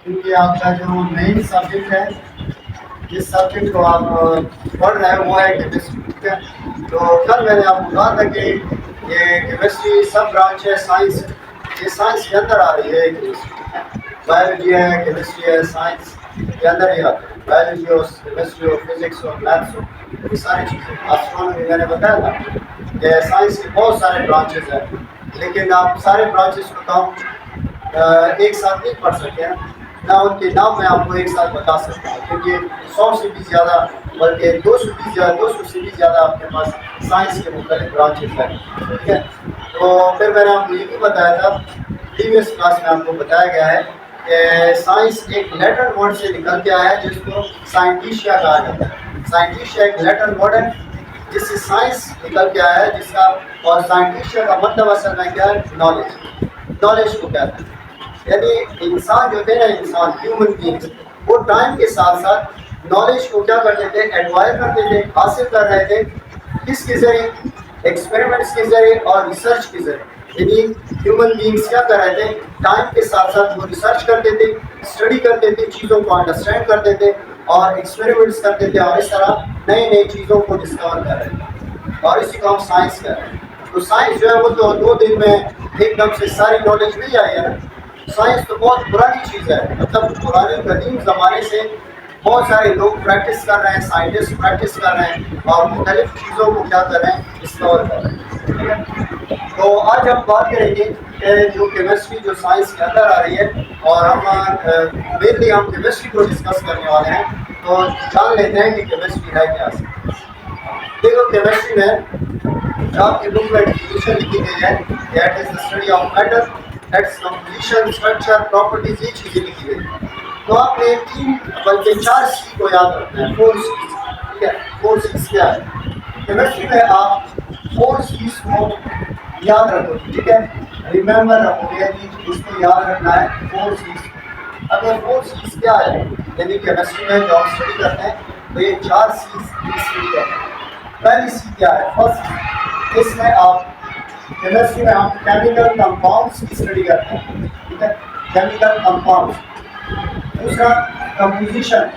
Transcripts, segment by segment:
क्योंकि आपका जो मेन सब्जेक्ट है, जिस सब्जेक्ट को आप पढ़ रहे हैं वो है केमिस्ट्री, ठीक है। तो कल मैंने आपको कहा था कि ये केमिस्ट्री सब ब्रांच है साइंस, ये साइंस के अंदर आ रही है केमिस्ट्री। बायोलॉजी है, केमिस्ट्री है, साइंस के अंदर ही आते हैं। बायोलॉजी हो, केमिस्ट्री हो, फिजिक्स हो, मैथ्स हो, ये सारी चीज़ें। एस्ट्रोनॉमी मैंने बताया था कि साइंस के बहुत सारे ब्रांचेज हैं, लेकिन आप सारे ब्रांचेस को काउंट एक साथ नहीं पढ़ सकते हैं, ना उनके नाम मैं आपको एक साथ बता सकता हूँ, क्योंकि 100 से भी ज़्यादा, बल्कि 200 से भी ज़्यादा आपके पास साइंस के मुख्तलिफ ब्रांचेस हैं, ठीक है। तो फिर मैंने आपको ये भी बताया था, प्रीवियस क्लास में आपको बताया गया है कि साइंस एक लैटिन वर्ड से निकल के आया है जिसको साइंटिशिया कहा जाता है। साइंटिशिया एक लैटिन वर्ड है जिससे साइंस निकल के आया है, जिसका और साइंटिशिया का मतलब असल में क्या है, नॉलेज। नॉलेज को कहते हैं, यानी इंसान जो थे ना, इंसान ह्यूमन बींग्स, वो टाइम के साथ साथ नॉलेज को क्या करते थे, एक्वायर करते थे, हासिल कर रहे थे। किसके जरिए? एक्सपेरिमेंट्स के जरिए और रिसर्च के जरिए। यानी ह्यूमन बींग्स क्या कर रहे थे, टाइम के साथ साथ वो रिसर्च करते थे, स्टडी करते थे, चीज़ों को अंडरस्टैंड करते थे और एक्सपेरिमेंट्स करते थे, और इस तरह नई नई चीज़ों को डिस्कवर कर रहे थे, और इसी को हम साइंस कह रहे हैं। तो साइंस जो है वो तो 2 दिन में एकदम से सारी नॉलेज नहीं आई है ना। साइंस तो बहुत पुरानी चीज़ है, मतलब पुराने कदीम ज़माने से बहुत सारे लोग प्रैक्टिस कर रहे हैं, साइंटिस्ट प्रैक्टिस कर रहे हैं और मुख्तलिफ चीज़ों को क्या कर रहे हैं, डिस्कवर कर रहे हैं, ठीक है। तो आज हम बात करेंगे कि जो केमिस्ट्री जो साइंस के अंदर आ रही है, और हम मेनली हम केमिस्ट्री को डिस्कस करने वाले हैं। तो जान लेते हैं कि केमिस्ट्री है क्या। देखो, केमिस्ट्री में आपकी बुक में डिफिनेशन लिखी गई है, that is the study of matter, that's composition, structure, properties, ये चीज़ें लिखी गई हैं। तो आपने 3 बल्कि 4 सी को याद रखना है, 4 सी, ठीक है। 4 सी क्या है केमिस्ट्री में? आप 4 सी को याद रखो, ठीक है, रिमेंबर रखोगे, इसको याद रखना है 4 सी। अब ये 4 सी क्या है, यानी केमिस्ट्री में जो हम स्टडी करते हैं तो ये 4 सी स्टडी करते हैं। पहली सी क्या है? फर्स्ट, इसमें आप केमिस्ट्री में हम केमिकल कंपाउंड्स की स्टडी करते हैं, ठीक है, केमिकल कंपाउंड्स। दूसरा, कंपोजिशन,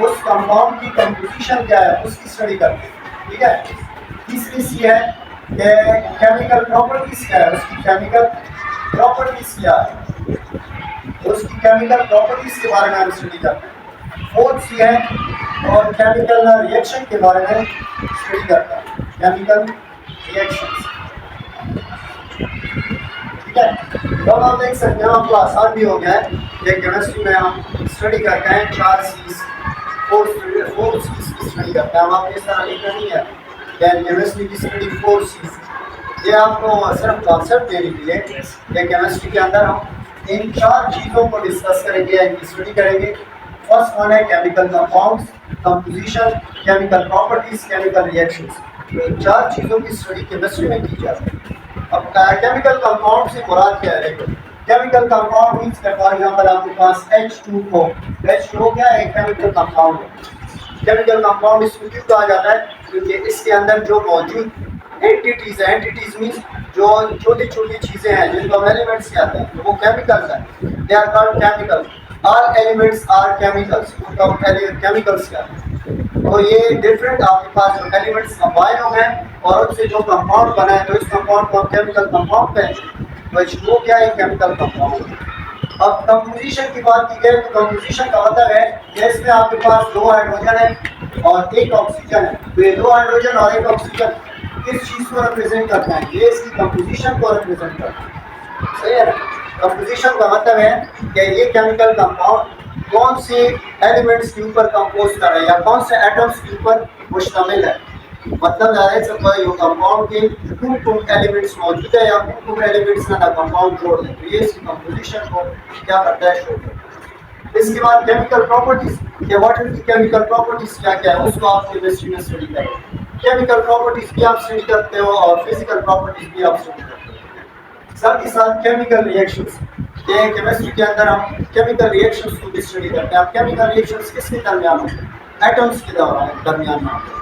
उस कंपाउंड की कंपोजिशन क्या है उसकी स्टडी करते हैं, ठीक है। तीसरी सी है कि केमिकल प्रॉपर्टीज क्या है, उसकी केमिकल प्रॉपर्टीज क्या है, उसकी केमिकल प्रॉपर्टीज के बारे में हम स्टडी करते हैं। फोर्थ सी है और केमिकल रिएक्शन के बारे में स्टडी करता है, केमिकल रिएक्शंस, ठीक है। तो अब आप देख सकते हैं, आपको आसान भी हो गया है कि केमिस्ट्री में हम स्टडी करते हैं 4 सीज, 4 सीज की स्टडी करते हैं। हम आपको इस तरह लिखना नहीं है केमिस्ट्री की स्टडी 4 सीज, ये आपको सिर्फ कॉन्सेप्ट देने के लिए कि केमिस्ट्री के अंदर हम इन 4 चीज़ों को डिस्कस करेंगे, इनकी स्टडी करेंगे। फर्स्ट वन है chemical compounds, composition, chemical properties, chemical reactions. तो इन 4 चीज़ों की स्टडी केमिस्ट्री में की जाती है। अब केमिकल कंपाउंड से मुराद क्या है? देखो, chemical compound means for example आपके पास H2O, H2O क्या है? केमिकल कंपाउंड है। केमिकल कंपाउंड इसको क्यों कहा जाता है? क्योंकि इसके अंदर जो मौजूद एंटिटीज है, एंटिटीज मींस जो छोटी छोटी चीज़ें हैं जिनको हम एलिमेंट्स कहते हैं, तो वो केमिकल्स हैं, they are called chemicals. All elements are chemicals, उनको हम केमिकल्स कहते हैं। तो ये डिफरेंट आपके पास जो एलिमेंट्स कंबाइन हो गए और उससे जो कंपाउंड बना है, तो इस कंपाउंड को हम केमिकल कंपाउंड कहेंगे। तो वो क्या है? Chemical compound. अब कंपोजिशन की बात की जाए तो कंपोजिशन का मतलब है कि इसमें आपके पास 2 हाइड्रोजन है और 1 ऑक्सीजन है। तो ये 2 हाइड्रोजन और 1 ऑक्सीजन किस चीज़ को रिप्रेजेंट करते हैं? ये इसकी कंपोजिशन को रिप्रेजेंट करते हैं, सही है ना। कंपोजिशन का मतलब है कि ये केमिकल कंपाउंड कौन से एलिमेंट्स के ऊपर कंपोज कर रहे हैं या कौन से एटम्स के ऊपर मुश्तमिल है। मतलब जाहिर सा कोई कंपाउंड के कुल एलिमेंट्स मौजूद है या कुल एलिमेंट्स ना कंपाउंड जोड़ दें, तो ये इसकी कंपोजिशन को क्या करता है, शो करता है। इसके बाद केमिकल प्रॉपर्टीज, ये वाटर की केमिकल प्रॉपर्टीज क्या क्या है उसको आप केमिस्ट्री में स्टडी करेंगे। केमिकल प्रॉपर्टीज भी आप स्टडी करते हो और फिजिकल प्रॉपर्टीज भी आप स्टडी करते हो। साथ ही साथ केमिकल रिएक्शंस, ये केमिस्ट्री के अंदर हम केमिकल रिएक्शंस को भी स्टडी करते हैं। अब केमिकल रिएक्शंस किसके दरमियान होते हैं? एटम्स के दरमियान में होते हैं।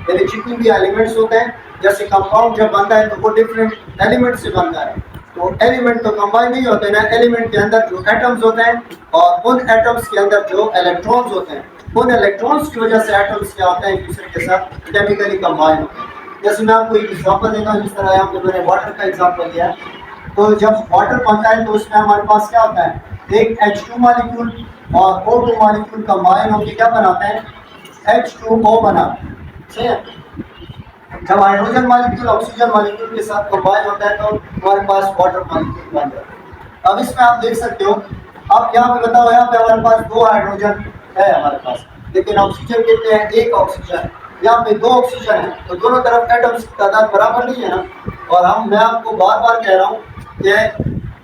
यानी जितने भी एलिमेंट्स होते हैं, जैसे कंपाउंड जब बनता है तो वो डिफरेंट एलिमेंट से बनता है, तो एलिमेंट तो कंबाइन नहीं होते ना, एलिमेंट के अंदर जो एटम्स होते हैं और उन एटम्स के अंदर जो इलेक्ट्रॉन्स होते हैं, उन इलेक्ट्रॉन्स की वजह से एटम्स क्या होते हैं एक दूसरे के साथ केमिकली कंबाइन होते हैं। जैसे मैं आपको एक एग्जांपल देता हूँ, जिस तरह यहाँ पे मैंने वाटर का एग्जांपल दिया है। तो जब वाटर बनता है तो उसमें हमारे पास क्या होता है, एक H2 मॉलिक्यूल और O2 मॉलिक्यूल कंबाइन होकर क्या बनाते हैं, H2O बनाते हैं। ठीक है, जब हाइड्रोजन मॉलिक्यूल ऑक्सीजन मॉलिक्यूल के साथ कंबाइन होता है तो हमारे पास वाटर मॉलिक्यूल बन जाता है। अब इसमें आप देख सकते हो, अब यहाँ पे बताओ, यहाँ पे हमारे पास 2 हाइड्रोजन है हमारे पास, लेकिन ऑक्सीजन कितने हैं, 1 ऑक्सीजन है। यहाँ पे 2 ऑक्सीजन है, तो दोनों तरफ एटम्स की तादाद बराबर नहीं है ना। और मैं आपको बार बार कह रहा हूँ कि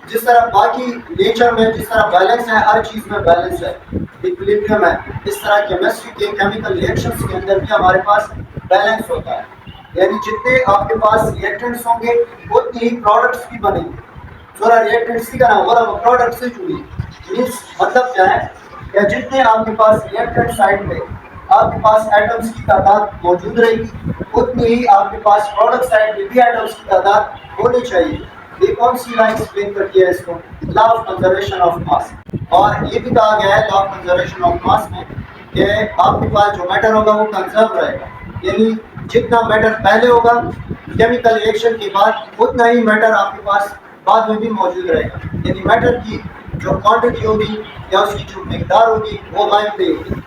जिस तरह बाकी नेचर में जिस तरह बैलेंस है, हर चीज़ में बैलेंस है, इक्विलिब्रियम है, इस तरह केमिस्ट्री के केमिकल रिएक्शंस के अंदर भी हमारे पास बैलेंस होता है। यानी जितने आपके पास रिएक्टेंट्स होंगे उतनी ही प्रोडक्ट्स भी बनेंगे। थोड़ा रिएक्टेंट्स का ना होगा, प्रोडक्ट से जुड़ी मीन्स मतलब क्या है या जितने आपके पास रिएक्टेंट साइड पे आपके पास एटम्स की तादाद मौजूद रहेगी, उतनी ही आपके पास प्रोडक्ट साइड में भी एटम्स की तादाद होनी चाहिए। ये कौन सी लाइन एक्सप्लेन करती है इसको, law of conservation of mass. और ये भी कहा गया है law of conservation of mass में कि आपके पास जो मैटर होगा वो कंजर्व रहेगा, यानी जितना मैटर पहले होगा केमिकल रिएक्शन के बाद उतना ही मैटर आपके पास बाद में भी मौजूद रहेगा। यानी मैटर की जो क्वांटिटी होगी या उसकी जो मिकदार होगी वो गायब नहीं होगी,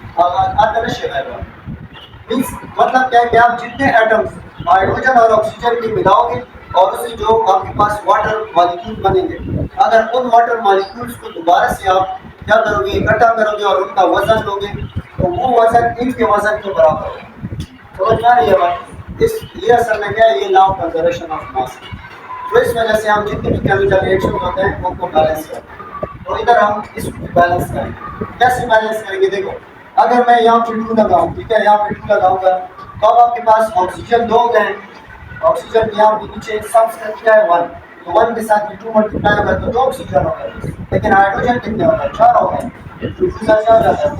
मीन्स मतलब क्या है कि आप जितने एटम्स हाइड्रोजन और ऑक्सीजन के मिलाओगे और उससे जो आपके पास वाटर मॉलिक्यूल बनेंगे, अगर उन वाटर मॉलिक्यूल्स को दोबारा से आप क्या करोगे, इकट्ठा करोगे और उनका वजन लोगे तो वो वजन इनके वजन के बराबर होगा। समझ में आ रही है बात? इस ये असल में क्या है, ये law of conservation of mass. तो इस वजह से हम जितने भी केमिकल रिएक्शन होते हैं उनको बैलेंस करते हैं। तो इधर हम इसको बैलेंस करेंगे। कैसे बैलेंस करेंगे, देखो अगर मैं यहाँ पे 2 लगाऊँ, ठीक है, यहाँ पे 2 लगाऊंगा तो अब आपके पास ऑक्सीजन 2 हो गए, ऑक्सीजन यहाँ पे नीचे सबस्टेंस क्या है 1, तो 1 के साथ 2 मल्टीप्लाई होगा तो 2 ऑक्सीजन हो गए। लेकिन हाइड्रोजन कितने हो गए, 4 हो गए, 2 के साथ क्या हो जाता है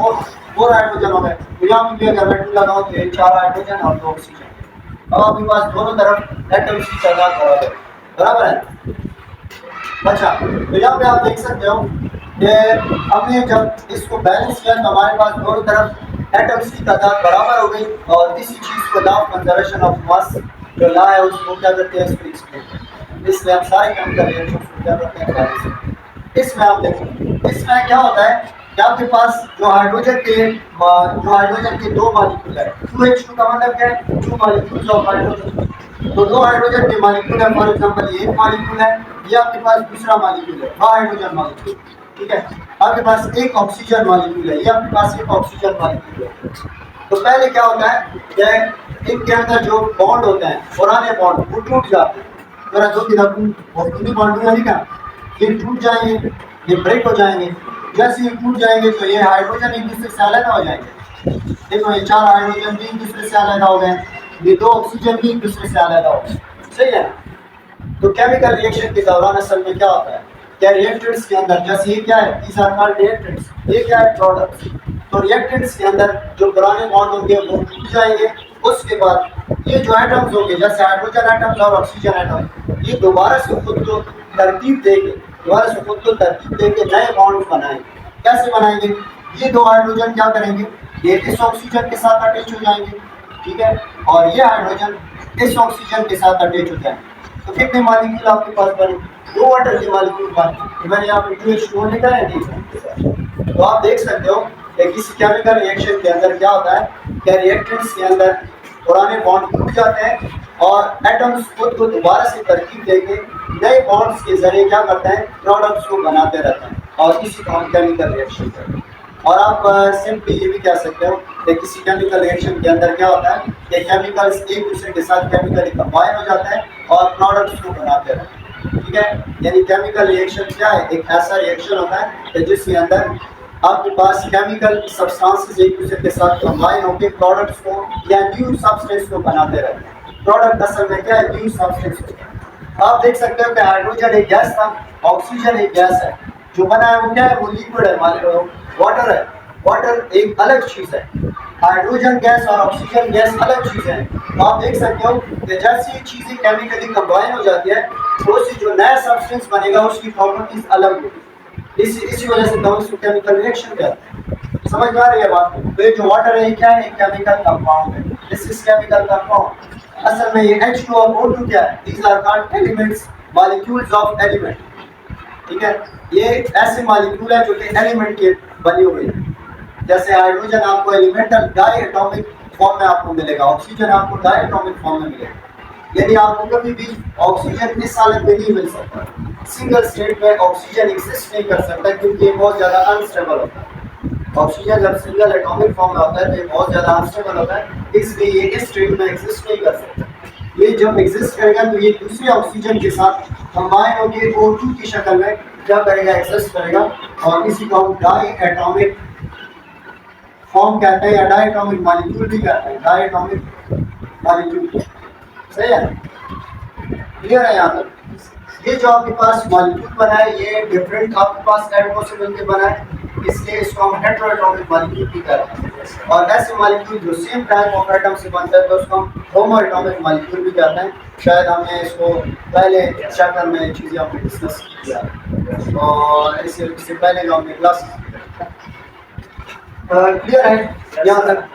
4 हाइड्रोजन हो गए। तो यहाँ पे भी अगर मैं 2 लगाऊँ तो ये 4 हाइड्रोजन और 2 ऑक्सीजन। अब आपके पास दोनों तरफ एटम्स की तादाद बराबर है। अच्छा, तो यहाँ पे आप देख सकते हो कि हमने जब इसको बैलेंस किया तो हमारे पास दोनों तरफ एटम्स की तादाद बराबर हो गई। और इसी चीज़ को law of conservation of mass जो लॉ है उसको क्या करते हैं, इसको एक्सप्लेन करते हैं। इसलिए हम सारे केमिकल रिएक्शंस को क्या करते हैं, बैलेंस करते हैं। इसमें आप देखो इसमें क्या होता है कि आपके पास जो हाइड्रोजन के 2 मॉलिक्यूल है, 2H2 का मतलब क्या है, 2 मॉलिक्यूल्स ऑफ हाइड्रोजन। तो 2 हाइड्रोजन के मॉलिक्यूल है, फॉर एग्जांपल ये एक मॉलिक्यूल है, ये आपके पास दूसरा मॉलिक्यूल है, हाइड्रोजन मॉलिक्यूल, ठीक है। आपके पास एक ऑक्सीजन मॉलिक्यूल है, ये आपके पास एक ऑक्सीजन मॉलिक्यूल है। तो पहले क्या होता है कि इनके अंदर जो बॉन्ड होते हैं, पुराने बॉन्ड वो टूट जाते हैं। जरा जो कि बॉन्ड है क्या, ये टूट जाएंगे, ये ब्रेक हो जाएंगे। जैसे ये टूट जाएंगे तो ये हाइड्रोजन एक दूसरे से अलग हो जाएंगे। देखो ये 4 हाइड्रोजन भी एक दूसरे से अलग हो गए, ये 2 ऑक्सीजन भी एक दूसरे से अलग हो गए, सही है। तो केमिकल रिएक्शन के दौरान असल में क्या होता है, क्या रिएक्टेंट्स के अंदर, जैसे ये क्या है, these are called reactants, ये क्या है, प्रोडक्ट्स। तो रिएक्टेंट्स के अंदर जो पुराने बॉन्ड होंगे वो टूट जाएंगे। उसके बाद ये जो एटम्स होंगे, जैसे हाइड्रोजन एटम्स और ऑक्सीजन एटम, ये दोबारा से खुद को तरतीब देके नए बॉन्ड बनाएंगे। कैसे बनाएंगे, ये 2 हाइड्रोजन क्या करेंगे, ये इस ऑक्सीजन के साथ अटैच हो जाएंगे, ठीक है, और ये हाइड्रोजन इस ऑक्सीजन के साथ अटैच हो जाएंगे। तो कितने मॉलिक्यूल आपके पास बने, 2 वाटर के मॉलिक्यूल बने। मैंने यहाँ पे 2H2O लिखा है, नहीं। तो आप देख सकते हो कि किसी केमिकल रिएक्शन के अंदर क्या होता है, क्या रिएक्टेंट्स के अंदर पुराने बॉन्ड टूट जाते हैं और एटम्स खुद को दोबारा से तरकीब देके नए बॉन्ड्स के जरिए क्या करते हैं, प्रोडक्ट्स को बनाते रहते हैं, और इसी को हम केमिकल रिएक्शन कहते हैं। और आप सिंपली ये भी कह सकते हो कि किसी केमिकल रिएक्शन के अंदर क्या होता है कि केमिकल्स एक दूसरे के साथ केमिकली कंबाइन हो जाते हैं और प्रोडक्ट्स को बनाते रहते हैं, ठीक है। यानी केमिकल रिएक्शन क्या है, एक ऐसा रिएक्शन होता है कि जिसके अंदर आपके पास केमिकल सब्सटेंसेस एक दूसरे के साथ कंबाइन होकर प्रोडक्ट्स को या न्यू सब्सटेंस को बनाते रहते हैं। प्रोडक्ट असल में क्या है, न्यू सब्सटेंस। आप देख सकते हो कि हाइड्रोजन एक गैस था, ऑक्सीजन एक गैस है, जो बना है वो क्या है, वो लिक्विड है, वाटर है। वाटर एक अलग चीज़ है। हाइड्रोजन गैस और ऑक्सीजन गैस अलग चीज़ें हैं। तो आप देख सकते हो कि जैसी चीज़ें केमिकली कंबाइन हो जाती है तो उससे जो नया सब्सटेंस बनेगा उसकी प्रॉपर्टीज अलग होगी। इसी वजह से दोनों को केमिकल रिएक्शन कहते हैं। समझ में आ रही है बात? तो ये जो वाटर है क्या है? केमिकल कंपाउंड है। This is chemical compound. असल में ये H2 और O2 क्या है? These are called elements, molecules of element. ठीक है, ये ऐसे मॉलिक्यूल है जो कि एलिमेंट के बने हुए हैं। जैसे हाइड्रोजन आपको एलिमेंटल डाई एटॉमिक फॉर्म में आपको मिलेगा, ऑक्सीजन आपको डाई एटॉमिक फॉर्म में मिलेगा। यदि आपको कभी भी ऑक्सीजन इस हालत में नहीं मिल सकता, सिंगल स्टेट में ऑक्सीजन एग्जिस्ट नहीं कर सकता क्योंकि ये बहुत ज़्यादा अनस्टेबल होता है। ऑक्सीजन जब सिंगल एटॉमिक फॉर्म में होता है तो ये बहुत ज़्यादा अनस्टेबल होता है, इसलिए ये इस स्टेट में एग्जिस्ट नहीं कर सकता। ये जब एग्जिस्ट करेगा तो ये दूसरे ऑक्सीजन के साथ कंबाइन होकर O2 की शक्ल में क्या करेगा? एग्जिस्ट करेगा, और इसी को हम डाई एटॉमिक फॉर्म कहते हैं या डाई एटॉमिक मॉलिक्यूल भी कहते हैं। डाई एटॉमिक मॉलिक्यूल, सही है? क्लियर है यहाँ तक? ये जो आपके पास मॉलिक्यूल बना है ये डिफरेंट आपके पास एटमों से मिलकर बना है, इसलिए इसको हम हेटेरोएटॉमिक मॉलिक्यूल भी कहते हैं। और ऐसे मॉलिक्यूल जो सेम टाइप ऑफ एटम से बनता है तो उसको हम होमोएटॉमिक मॉलिक्यूल भी कहते हैं। शायद हमने इसको पहले चैप्टर में चीज़ें हमने डिस्कस किया और इससे पहले जो हमने क्लास क्लियर है यहाँ तक?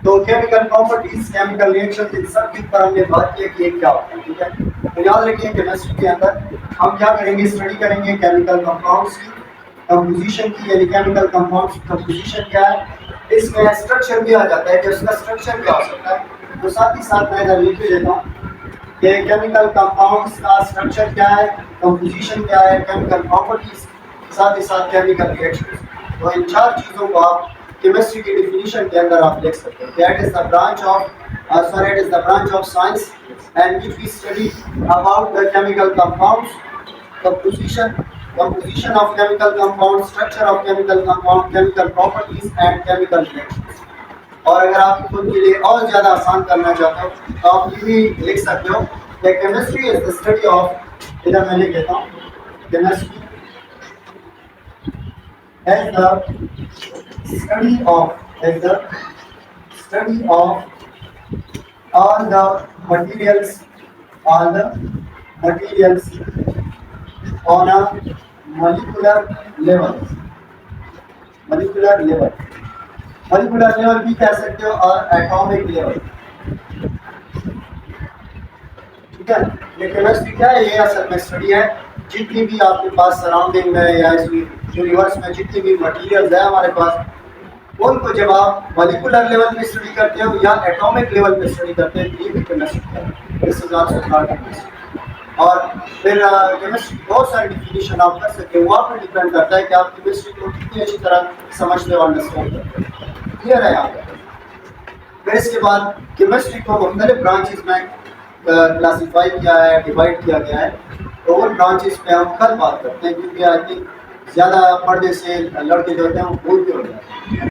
तो केमिकल प्रॉपर्टीज, केमिकल रिएक्शंस, इन सब के ऊपर हमने बात की कि ये क्या होता है। ठीक है, तो याद रखिए केमिस्ट्री के अंदर हम क्या करेंगे? स्टडी करेंगे केमिकल कंपाउंड्स की कंपोजिशन की, यानी केमिकल कंपाउंड्स की कंपोजिशन क्या है, इसमें स्ट्रक्चर भी आ जाता है कि उसका स्ट्रक्चर क्या हो सकता है। तो साथ ही साथ मैं इधर लिख देता हूँ कि केमिकल कंपाउंड्स का स्ट्रक्चर क्या है, कंपोजिशन क्या है, केमिकल प्रॉपर्टीज, साथ ही साथ केमिकल रिएक्शंस। तो इन चार चीज़ों को आप केमिस्ट्री की डिफिनीशन के अंदर आप देख सकते हैं। That is the branch of science and which we study about the chemical compounds, composition of chemical compounds, structure of chemical compound, chemical properties and chemical reactions। और अगर आप खुद के लिए और ज़्यादा आसान करना चाहते हो तो आप ये भी लिख सकते हो कि chemistry is the study of, इधर मैं लिख देता हूँ, chemistry is the study of all the materials on a molecular level भी कह सकते हो और एटॉमिक लेवल। ठीक है, ये केमिस्ट्री क्या है? ये असल में स्टडी है जितनी भी आपके पास सराउंडिंग में या इस यूनिवर्स में जितनी भी मटेरियल्स है हमारे पास, उनको जब आप मॉलिक्यूलर लेवल पे स्टडी करते हो या एटॉमिक लेवल पे स्टडी करते हैं तो ये भी केमिस्ट्री है। This is also part of chemistry. और फिर केमिस्ट्री बहुत सारी डिफिनीशन आप कर सकते हो, वहाँ पर डिपेंड करता है कि आप केमिस्ट्री को कितनी अच्छी तरह समझते हो, अंडरस्टैंड करते हो। क्लियर है यहाँ पर? फिर इसके बाद केमिस्ट्री को मुख्तलिफ ब्रांचेस में क्लासीफाई किया है, डिवाइड किया गया है। तो उन ब्रांचेस पे हम कल बात करते हैं क्योंकि आई थिंक ज़्यादा पढ़ने से लड़के जो होते हैं वो बोर भी हो जाते हैं।